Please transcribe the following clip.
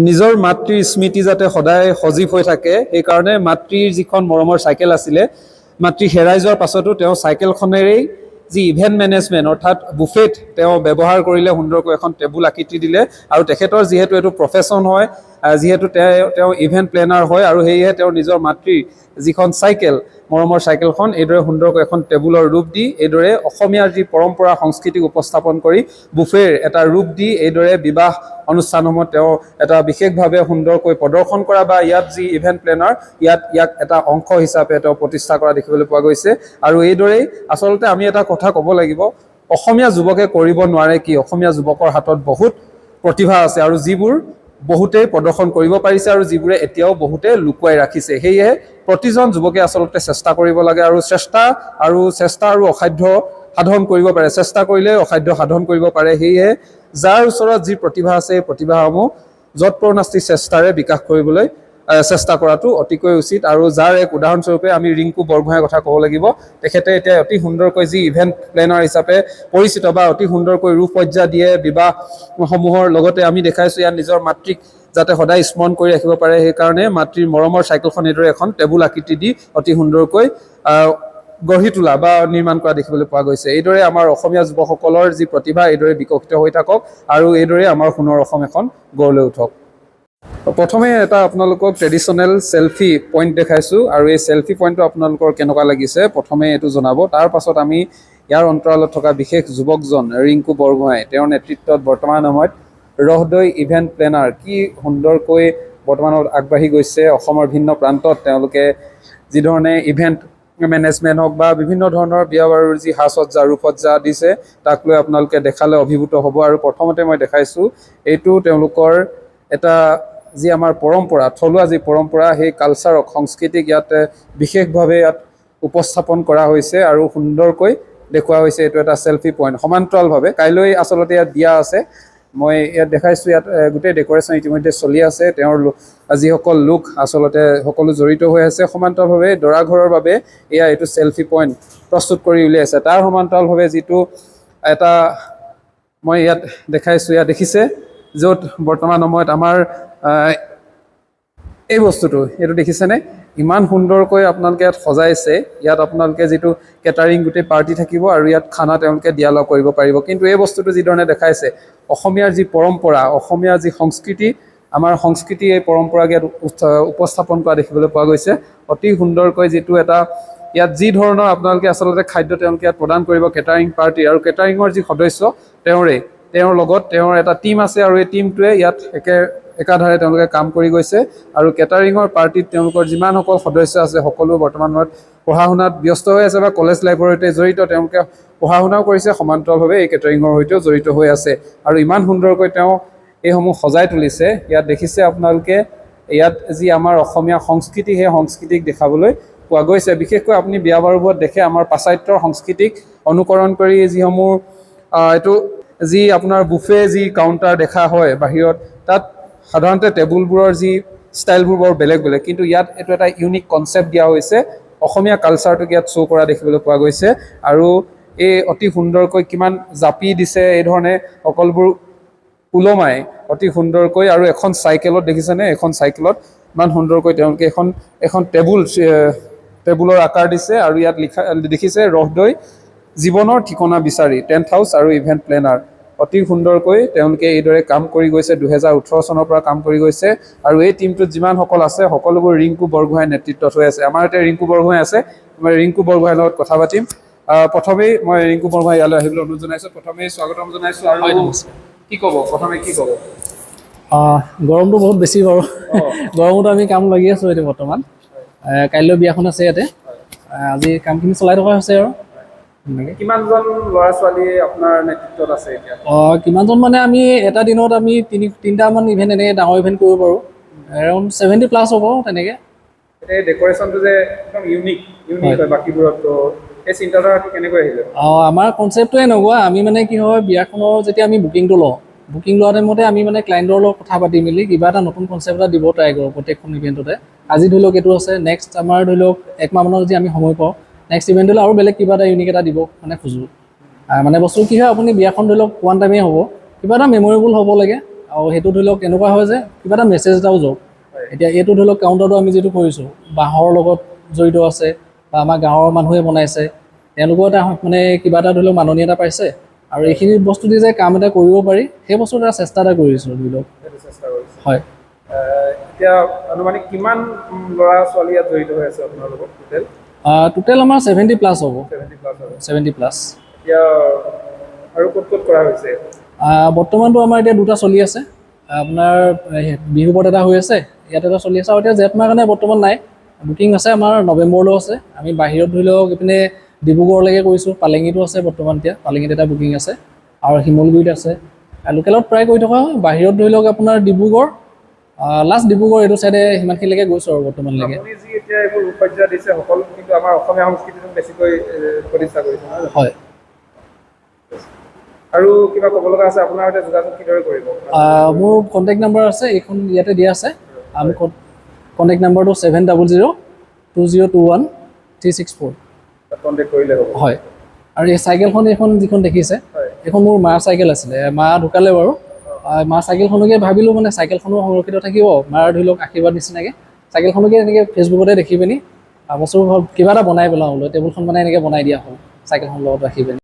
নিজৰ মাতৃৰ স্মৃতি যাতে সদায় সজীৱ হৈ থাকে সেইকাৰণে মাতৃৰ যিখন মৰমৰ চাইকেল আছিলে মাতৃ হেৰাই যোৱাৰ পাছতো তেওঁ চাইকেলখনেৰেই যি ইভেণ্ট মেনেজমেণ্ট অৰ্থাৎ বুফেট তেওঁ ব্যৱহাৰ কৰিলে সুন্দৰকৈ এখন টেবুল আকৃতি দিলে আৰু তেখেতৰ যিহেতু এইটো প্ৰফেশ্যন হয় যিহেতু তেওঁ ইভেণ্ট প্লেনাৰ হয় আৰু সেয়েহে তেওঁৰ নিজৰ মাতৃৰ যিখন চাইকেল মৰমৰ চাইকেলখন এইদৰে সুন্দৰকৈ এখন টেবুলৰ ৰূপ দি এইদৰে অসমীয়াৰ যি পৰম্পৰা সংস্কৃতিক উপস্থাপন কৰি বুফেৰ এটা ৰূপ দি এইদৰে বিবাহ অনুষ্ঠানসমূহত তেওঁ এটা বিশেষভাৱে সুন্দৰকৈ প্ৰদৰ্শন কৰা বা ইয়াত যি ইভেণ্ট প্লেনাৰ ইয়াক এটা অংশ হিচাপে তেওঁ প্ৰতিষ্ঠা কৰা দেখিবলৈ পোৱা গৈছে আৰু এইদৰেই আচলতে আমি এটা কথা ক'ব লাগিব অসমীয়া যুৱকে কৰিব নোৱাৰে কি অসমীয়া যুৱকৰ হাতত বহুত প্ৰতিভা আছে আৰু যিবোৰ বহুতেই প্ৰদৰ্শন কৰিব পাৰিছে আৰু যিবোৰে এতিয়াও বহুতে লুকুৱাই ৰাখিছে সেয়েহে প্ৰতিজন যুৱকে আচলতে চেষ্টা কৰিব লাগে আৰু চেষ্টা আৰু অসাধ্য সাধন কৰিব পাৰে চেষ্টা কৰিলে অসাধ্য সাধন কৰিব পাৰে সেয়েহে যাৰ ওচৰত যি প্ৰতিভা আছে এই প্ৰতিভাসমূহ যৎপৰোনাস্তি চেষ্টাৰে বিকাশ কৰিবলৈ চেষ্টা কৰাটো অতিকৈ উচিত আৰু যাৰ এক উদাহৰণস্বৰূপে আমি ৰিংকু বৰগোহাঁইৰ কথা ক'ব লাগিব তেখেতে এতিয়া অতি সুন্দৰকৈ যি ইভেণ্ট প্লেনাৰ হিচাপে পৰিচিত বা অতি সুন্দৰকৈ ৰূপসজ্জা দিয়ে বিবাহসমূহৰ লগতে আমি দেখাইছোঁ ইয়াত নিজৰ মাতৃক যাতে সদায় স্মৰণ কৰি ৰাখিব পাৰে সেইকাৰণে মাতৃৰ মৰমৰ চাইকেলখন এইদৰে এখন টেবুল আকৃতি দি অতি সুন্দৰকৈ গঢ়ি তোলা বা নিৰ্মাণ কৰা দেখিবলৈ পোৱা গৈছে এইদৰে আমাৰ অসমীয়া যুৱকসকলৰ যি প্ৰতিভা এইদৰে বিকশিত হৈ থাকক আৰু এইদৰে আমাৰ সোণৰ অসম এখন গঢ় লৈ উঠক প্ৰথমে এটা আপোনালোকক ট্ৰেডিশ্যনেল চেলফি পইণ্ট দেখাইছোঁ আৰু এই চেলফি পইণ্টটো আপোনালোকৰ কেনেকুৱা লাগিছে প্ৰথমে এইটো জনাব তাৰ পাছত আমি ইয়াৰ অন্তৰালত থকা বিশেষ যুৱকজন ৰিংকু বৰগোহাঁই তেওঁৰ নেতৃত্বত বৰ্তমান সময়ত ৰহদৈ ইভেণ্ট প্লেনাৰ কি সুন্দৰকৈ বৰ্তমানত আগবাঢ়ি গৈছে অসমৰ ভিন্ন প্ৰান্তত তেওঁলোকে যিধৰণে ইভেণ্ট মেনেজমেণ্ট হওক বা বিভিন্ন ধৰণৰ বিয়া বাৰুৰ যি সাজসজ্জা ৰূপসজ্জা দিছে তাক লৈ আপোনালোকে দেখালে অভিভূত হ'ব আৰু প্ৰথমতে মই দেখাইছোঁ এইটো তেওঁলোকৰ এটা যি আমাৰ পৰম্পৰা থলুৱা যি পৰম্পৰা সেই কালচাৰক সংস্কৃতিক ইয়াত বিশেষভাৱে ইয়াত উপস্থাপন কৰা হৈছে আৰু সুন্দৰকৈ দেখুওৱা হৈছে এইটো এটা চেলফি পইণ্ট সমান্তৰালভাৱে কাইলৈ আচলতে ইয়াত বিয়া আছে মই ইয়াত দেখাইছোঁ ইয়াত গোটেই ডেকৰেশ্যন ইতিমধ্যে চলি আছে তেওঁৰ যিসকল লোক আচলতে সকলো জড়িত হৈ আছে সমান্তৰালভাৱে দৰা ঘৰৰ বাবে এইটো চেলফি পইণ্ট প্ৰস্তুত কৰি উলিয়াইছে তাৰ সমান্তৰালভাৱে যিটো এটা মই ইয়াত দেখাইছোঁ ইয়াত দেখিছে য'ত বৰ্তমান সময়ত আমাৰ এই বস্তুটো এইটো দেখিছেনে ইমান সুন্দৰকৈ আপোনালোকে ইয়াত সজাইছে ইয়াত আপোনালোকে যিটো কেটাৰিং গোটেই পাৰ্টি থাকিব আৰু ইয়াত খানা তেওঁলোকে দিয়ালগ কৰিব পাৰিব কিন্তু এই বস্তুটো যিধৰণে দেখাইছে অসমীয়াৰ যি পৰম্পৰা অসমীয়াৰ যি সংস্কৃতি আমাৰ সংস্কৃতি এই পৰম্পৰাক ইয়াত উপস্থাপন কৰা দেখিবলৈ পোৱা গৈছে অতি সুন্দৰকৈ যিটো এটা ইয়াত যি ধৰণৰ আপোনালোকে আচলতে খাদ্য তেওঁলোকে ইয়াত প্ৰদান কৰিব কেটাৰিং পাৰ্টি আৰু কেটাৰিঙৰ যি সদস্য তেওঁৰ লগত তেওঁৰ এটা টীম আছে আৰু এই টীমটোৱে ইয়াত একাধাৰে তেওঁলোকে কাম কৰি গৈছে আৰু কেটাৰিঙৰ পাৰ্টিত তেওঁলোকৰ যিমানসকল সদস্য আছে সকলো বৰ্তমানত পঢ়া শুনাত ব্যস্ত হৈ আছে বা কলেজ লাইফৰ সৈতে জড়িত তেওঁলোকে পঢ়া শুনাও কৰিছে সমান্তৰালভাৱে এই কেটাৰিঙৰ সৈতেও জড়িত হৈ আছে আৰু ইমান সুন্দৰকৈ তেওঁ এইসমূহ সজাই তুলিছে ইয়াত দেখিছে আপোনালোকে ইয়াত যি আমাৰ অসমীয়া সংস্কৃতি সেই সংস্কৃতিক দেখাবলৈ পোৱা গৈছে বিশেষকৈ আপুনি বিয়া বাৰুবোৰত দেখে আমাৰ পাশ্চাত্যৰ সংস্কৃতিক অনুকৰণ কৰি যিসমূহ এইটো যি আপোনাৰ বুফে যি কাউণ্টাৰ দেখা হয় বাহিৰত তাত সাধাৰণতে টেবুলবোৰৰ যি ষ্টাইলবোৰ বৰ বেলেগ কিন্তু ইয়াত এইটো এটা ইউনিক কনচেপ্ট দিয়া হৈছে অসমীয়া কালচাৰটোক ইয়াত শ্ব' কৰা দেখিবলৈ পোৱা গৈছে আৰু এই অতি সুন্দৰকৈ কিমান জাপি দিছে এই ধৰণে সকলোবোৰ ওলমাই অতি সুন্দৰকৈ আৰু এখন চাইকেলত দেখিছেনে এখন চাইকেলত ইমান সুন্দৰকৈ তেওঁলোকে এখন টেবুলৰ আকাৰ দিছে আৰু ইয়াত দেখিছে ৰহদৈ জীৱনৰ ঠিকনা বিচাৰি টেণ্ট হাউচ আৰু ইভেণ্ট প্লেনাৰ অতি সুন্দৰকৈ তেওঁলোকে এইদৰে কাম কৰি গৈছে 2018 চনৰ পৰা কাম কৰি গৈছে আৰু এই টিমটোত যিমানসকল আছে সকলোবোৰ ৰিংকু বৰগোহাঁইৰ নেতৃত্বত হৈ আছে আমাৰ এতিয়া ৰিংকু বৰগোহাঁই আছে মই ৰিংকু বৰগোহাঁইৰ লগত কথা পাতিম প্ৰথমেই মই ৰিংকু বৰগোহাঁই ইয়ালৈ আহিবলৈ অনুৰোধ জনাইছোঁ প্ৰথমেই স্বাগতম জনাইছোঁ আৰু কি ক'ব প্ৰথমে কি ক'ব গৰমটো বহুত বেছি বাৰু গৰমতো আমি কাম লাগি আছোঁ এতিয়া বৰ্তমান কাইলৈ বিয়াখন আছে ইয়াতে আজি কামখিনি চলাই থকা হৈছে আৰু কিমানজন ল'ৰা ছোৱালী আপোনাৰ নেতৃত্বত আছে এতিয়া কিমানজন মানে আমি এটা দিনত আমি তিনিটামান ইভেণ্ট এনেকৈ ডাঙৰ ইভেণ্ট কৰিব পাৰোঁ এৰাউণ্ড 70+ হ'ব তেনেকৈ এই ডেকৰেশ্যনটো যে একদম ইউনিক হয় বাকীবোৰততো এই চিন্তাধাৰাটো কেনেকৈ আহিলে আমাৰ কনচেপ্টটো এনেকুৱা আমি মানে কি হয় বিয়াখনৰ যেতিয়া আমি বুকিংটো লওঁ বুকিং লোৱা টাইমতে আমি মানে ক্লাইণ্টৰ লগত কথা পাতি মেলি কিবা এটা নতুন কনচেপ্ট এটা দিব ট্ৰাই কৰোঁ প্ৰত্যেকখন ইভেণ্টতে আজি ধৰি লওক এইটো আছে নেক্সট আমাৰ ধৰি লওক একমাহমানৰ যদি আমি সময় পাওঁ নেক্সট ইভেণ্টলৈ আৰু বেলেগ কিবা এটা ইউনিক এটা দিব মানে খোজোঁ মানে বস্তু কি হয় আপুনি বিয়াখন ধৰি লওক ওৱান টাইমেই হ'ব কিবা এটা মেমৰেবল হ'ব লাগে আৰু সেইটো ধৰি লওক এনেকুৱা হয় যে কিবা এটা মেছেজ এটাও যাওক। এতিয়া এইটো ধৰি লওক কাউণ্টাৰটো আমি যিটো কৰিছোঁ বাঁহৰ লগত জড়িত আছে বা আমাৰ গাঁৱৰ মানুহে বনাইছে, তেওঁলোকেও এটা মানে কিবা এটা ধৰি লওক মাননি এটা পাইছে আৰু এইখিনি বস্তু দি যে কাম এটা কৰিব পাৰি সেই বস্তু এটা চেষ্টা এটা কৰিছোঁ ধৰি লওক। সেইটো চেষ্টা কৰিছে। হয়। এতিয়া আনুমানিক কিমান ল'ৰা ছোৱালী ইয়াত জড়িত হৈ আছে আপোনাৰ লগত টোটেল? টোটেল আমাৰ 70+ হ'ব। 70+ হ'ব। 70+। এতিয়া আৰু ক'ত ক'ত কৰা হৈছে? বৰ্তমানটো আমাৰ এতিয়া 2টা চলি আছে। আপোনাৰ বিহুবত এটা হৈ আছে, ইয়াত এটা চলি আছে, আৰু এতিয়া জেঠ মাহ কাৰণে বৰ্তমান নাই। বুকিং আছে আমাৰ নৱেম্বৰলৈও আছে। আমি বাহিৰত ধৰি লওক ইপিনে ডিব্ৰুগড়লৈকে কৰিছোঁ, পালেঙিতো আছে বৰ্তমান, এতিয়া পালেঙিত এটা বুকিং আছে আৰু শিমলুগুৰিত আছে। লোকেলত প্ৰায় কৰি থকা হয়, বাহিৰত ধৰি লওক আপোনাৰ ডিব্ৰুগড়, লাষ্ট ডিব্ৰুগড় এইটো চাইডে সিমানখিনিলৈকে গৈছোঁ আৰু বৰ্তমানলৈকে। আপুনি যি এতিয়া এইবোৰ ৰূপসজ্জা দিছে সকলো কিন্তু আমাৰ অসমীয়া সংস্কৃতিটো বেছিকৈ প্ৰতিষ্ঠা কৰিছে, নহয় জানো? হয়। আৰু কিবা ক'ব লগা আছে? আপোনাৰ সৈতে যোগাযোগ কিদৰে কৰিব? মোৰ কণ্টেক্ট নাম্বাৰ আছে, এইখন ইয়াতে দিয়া আছে। আমি কণ্টেক্ট নাম্বাৰটো 70202021 কণ্টেক্ট কৰিলে হ'ব। হয়। আৰু এই চাইকেলখন এইখন যিখন দেখিছে, হয়। এইখন মোৰ মাৰ চাইকেল আছিলে, মা ঢুকালে বাৰু। মাৰ চাইকেলখনকে ভাবিলোঁ মানে চাইকেলখনো সংৰক্ষিত থাকিব, মাৰ ধৰি লওক আশীৰ্বাদ নিচিনাকৈ চাইকেলখনকে এনেকৈ ফেচবুকতে দেখি পিনি বস্তু কিবা এটা বনাই পেলাওঁ বোলো, টেবুলখন মানে এনেকৈ বনাই দিয়া হ'ল চাইকেলখন লগত ৰাখি পিনি।